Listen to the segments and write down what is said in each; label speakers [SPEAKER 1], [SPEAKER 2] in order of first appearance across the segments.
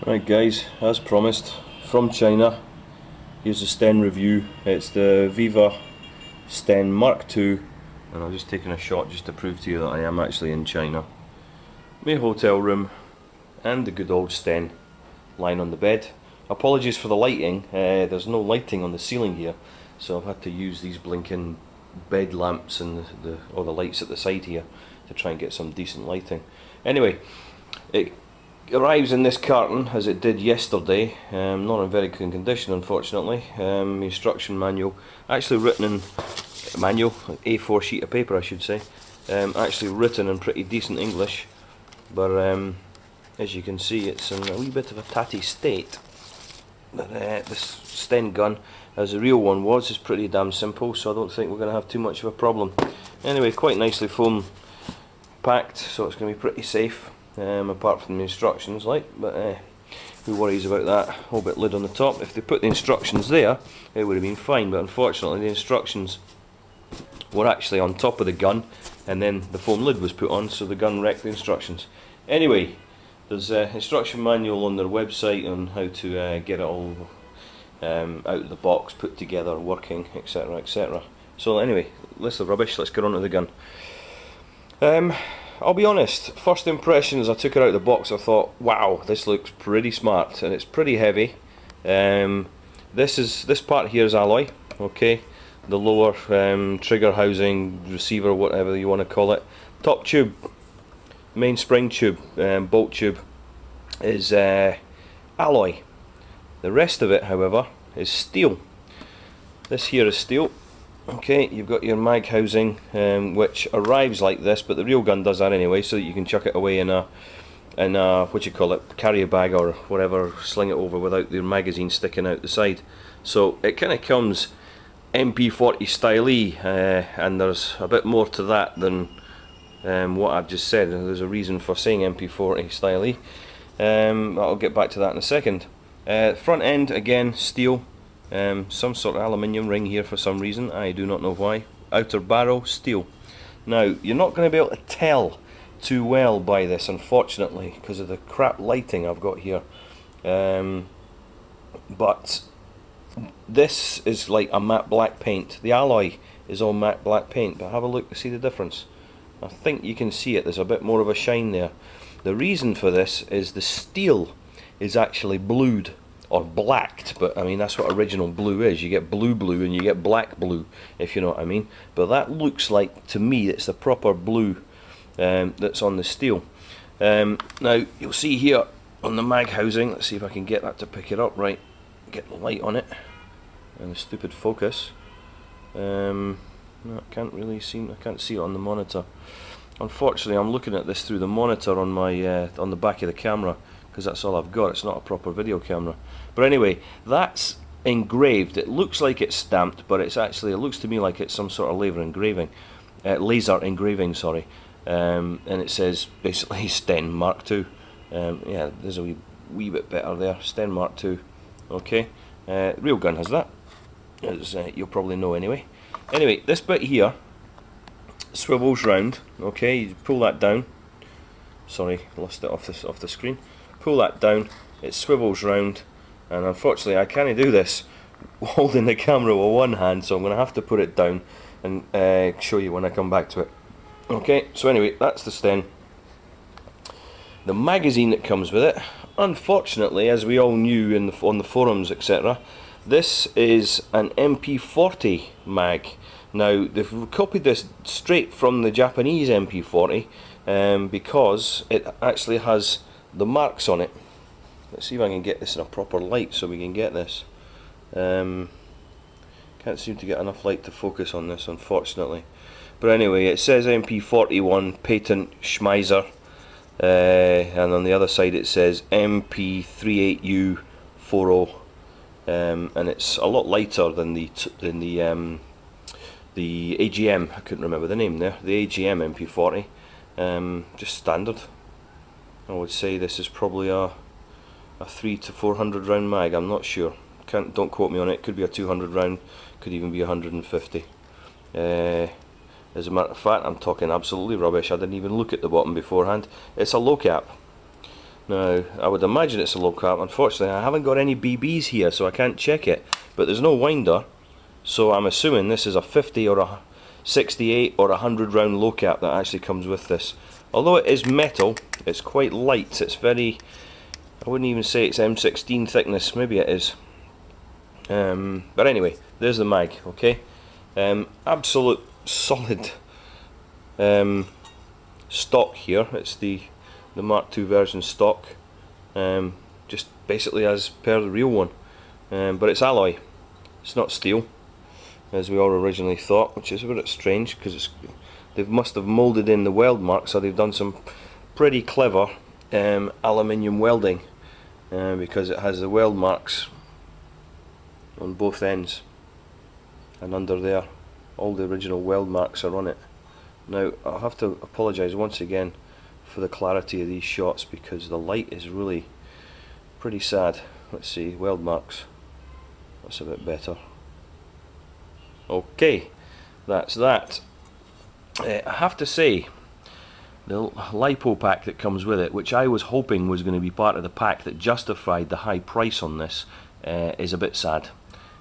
[SPEAKER 1] Right guys, as promised, from China, here's the Sten review. It's the Viva Sten Mark II, and I've just taken a shot just to prove to you that I am actually in China. My hotel room, and the good old Sten lying on the bed. Apologies for the lighting, there's no lighting on the ceiling here, so I've had to use these blinking bed lamps and all the lights at the side here to try and get some decent lighting. Anyway, it arrives in this carton as it did yesterday, not in very good condition unfortunately. Instruction manual, actually written in manual, A4 sheet of paper I should say, actually written in pretty decent English, but as you can see it's in a wee bit of a tatty state. But this Sten gun, as the real one was, is pretty damn simple, so I don't think we're going to have too much of a problem. Anyway, quite nicely foam packed, so it's going to be pretty safe. Apart from the instructions, but who worries about that? Whole bit lid on the top. If they put the instructions there, it would have been fine, but unfortunately the instructions were actually on top of the gun, and then the foam lid was put on, so the gun wrecked the instructions. Anyway, there's an instruction manual on their website on how to get it all out of the box, put together, working, etc, etc. So anyway, list of rubbish, let's get on to the gun. I'll be honest, first impressions, I took it out of the box, I thought, wow, this looks pretty smart, and it's pretty heavy. This part here is alloy, okay, the lower trigger housing, receiver, whatever you want to call it. Top tube, main spring tube, bolt tube, is alloy. The rest of it, however, is steel. This here is steel. Okay, you've got your mag housing, which arrives like this, but the real gun does that anyway, so that you can chuck it away in a what you call it, carrier bag or whatever, sling it over without the magazine sticking out the side. So it kind of comes MP40 style-y, and there's a bit more to that than what I've just said. There's a reason for saying MP40 style-y. I'll get back to that in a second. Front end, again, steel. Some sort of aluminium ring here for some reason, I do not know why. Outer barrel, steel. Now, you're not going to be able to tell too well by this, unfortunately, because of the crap lighting I've got here. But this is like a matte black paint. The alloy is all matte black paint, but have a look to see the difference. I think you can see it, there's a bit more of a shine there. The reason for this is the steel is actually blued, or blacked, but I mean that's what original blue is. You get blue and you get black blue, if you know what I mean. But that looks like, to me, it's the proper blue that's on the steel. Now you'll see here on the mag housing, let's see if I can get that to pick it up right, get the light on it, and the stupid focus. No, I can't really see, I can't see it on the monitor. Unfortunately, I'm looking at this through the monitor on my on the back of the camera, because that's all I've got. It's not a proper video camera. But anyway, that's engraved. It looks like it's stamped, but it's actually, it looks to me like it's some sort of laser engraving, sorry. And it says basically Sten Mark II. Yeah, there's a wee bit better there. Sten Mark II. Okay. Real gun has that, as you'll probably know anyway. Anyway, this bit here swivels round. Okay, you pull that down. Sorry, lost it off the screen. Pull that down, it swivels round, and unfortunately I can't do this holding the camera with one hand, so I'm going to have to put it down and show you when I come back to it. Okay, so anyway, that's the Sten. The magazine that comes with it, unfortunately, as we all knew on the forums, etc., this is an MP40 mag. Now, they've copied this straight from the Japanese MP40 because it actually has the marks on it. Let's see if I can get this in a proper light so we can get this. Can't seem to get enough light to focus on this, unfortunately. But anyway, it says MP41 Patent Schmeiser, and on the other side it says MP38U40, and it's a lot lighter than the AGM. I couldn't remember the name there. The AGM MP40, just standard. I would say this is probably a 300 to 400 round mag. I'm not sure. Don't quote me on it. Could be a 200 round. Could even be 150. As a matter of fact, I'm talking absolutely rubbish. I didn't even look at the bottom beforehand. It's a low cap. Now, I would imagine it's a low cap. Unfortunately, I haven't got any BBs here, so I can't check it. But there's no winder, so I'm assuming this is a 50 or a 68 or a 100 round low cap that actually comes with this. Although it is metal, it's quite light. It's very, I wouldn't even say it's M16 thickness, maybe it is. But anyway, there's the mag, okay? Absolute solid stock here. It's the Mark II version stock, just basically as per the real one, but it's alloy, it's not steel as we all originally thought, which is a bit strange because they must have moulded in the weld marks, so they've done some pretty clever aluminium welding, because it has the weld marks on both ends and under there. All the original weld marks are on it. Now I'll have to apologise once again for the clarity of these shots because the light is really pretty sad. Let's see, weld marks, that's a bit better. Okay, that's that. I have to say, the LiPo pack that comes with it, which I was hoping was going to be part of the pack that justified the high price on this, is a bit sad.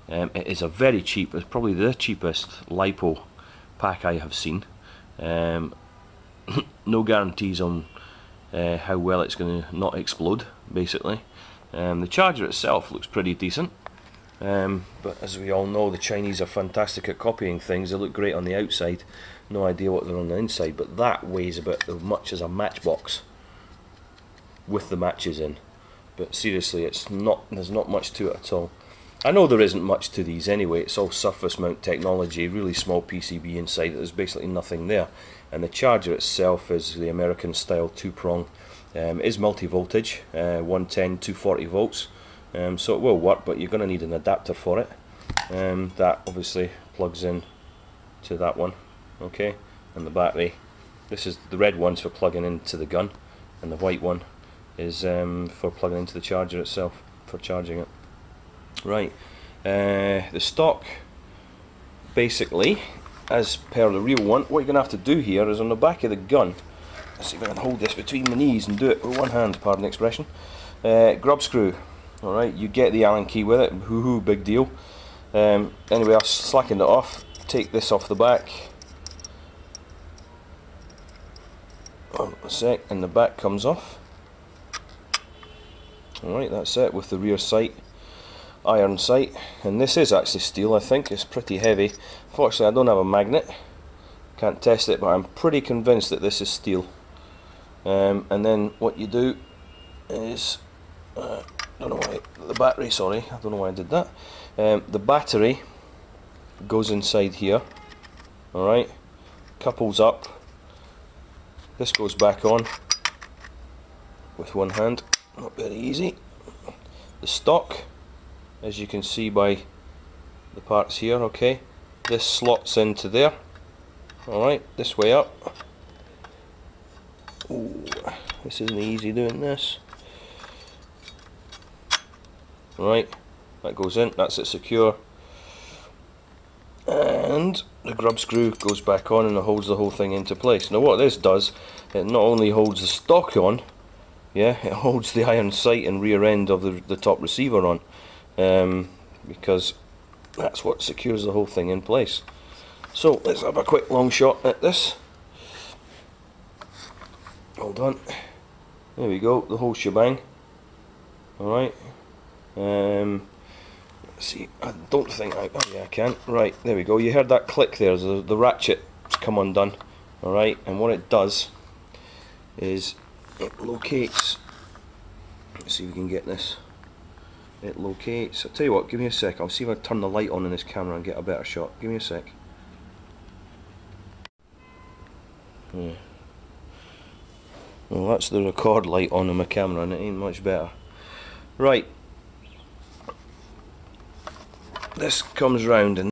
[SPEAKER 1] It is a very cheap, it's probably the cheapest LiPo pack I have seen. No guarantees on how well it's going to not explode, basically. The charger itself looks pretty decent, but as we all know, the Chinese are fantastic at copying things. They look great on the outside, no idea what they're on the inside, but that weighs about as much as a matchbox with the matches in. But seriously, it's not, there's not much to it at all. I know there isn't much to these anyway, it's all surface mount technology, really small PCB inside, there's basically nothing there. And the charger itself is the American style 2-prong, is multi-voltage, 110, 240 volts, so it will work, but you're going to need an adapter for it. That obviously plugs in to that one, okay, and the battery, this is the red one's for plugging into the gun, and the white one is for plugging into the charger itself, for charging it. Right, the stock, basically, as per the real one, what you're going to have to do here is on the back of the gun, let's see if I can hold this between my knees and do it with one hand, pardon the expression, grub screw. Alright, you get the Allen key with it, hoo-hoo, big deal. Anyway, I'll slacken it off, take this off the back, a sec, and the back comes off. Alright, that's it, with the rear sight. Iron sight, and this is actually steel. I think it's pretty heavy. Fortunately, I don't have a magnet, can't test it, but I'm pretty convinced that this is steel. And then what you do is, don't know why the battery. Sorry, I don't know why I did that. The battery goes inside here. All right, couples up. This goes back on with one hand. Not very easy. The stock, as you can see by the parts here, okay, this slots into there. Alright, this way up. Ooh, this isn't easy doing this. Alright, that goes in, that's it secure. And the grub screw goes back on and it holds the whole thing into place. Now what this does, it not only holds the stock on, yeah, it holds the iron sight and rear end of the top receiver on. Because that's what secures the whole thing in place. So let's have a quick long shot at this. Hold on. There we go, the whole shebang. Alright. Let's see, I don't think oh yeah, I can. Right, there we go. You heard that click there, the ratchet's come undone. Alright, and what it does is it locates, let's see if we can get this. It locates, I'll tell you what, give me a sec, I'll see if I turn the light on in this camera and get a better shot. Give me a sec. Yeah. Well, that's the record light on in my camera and it ain't much better. Right. This comes round and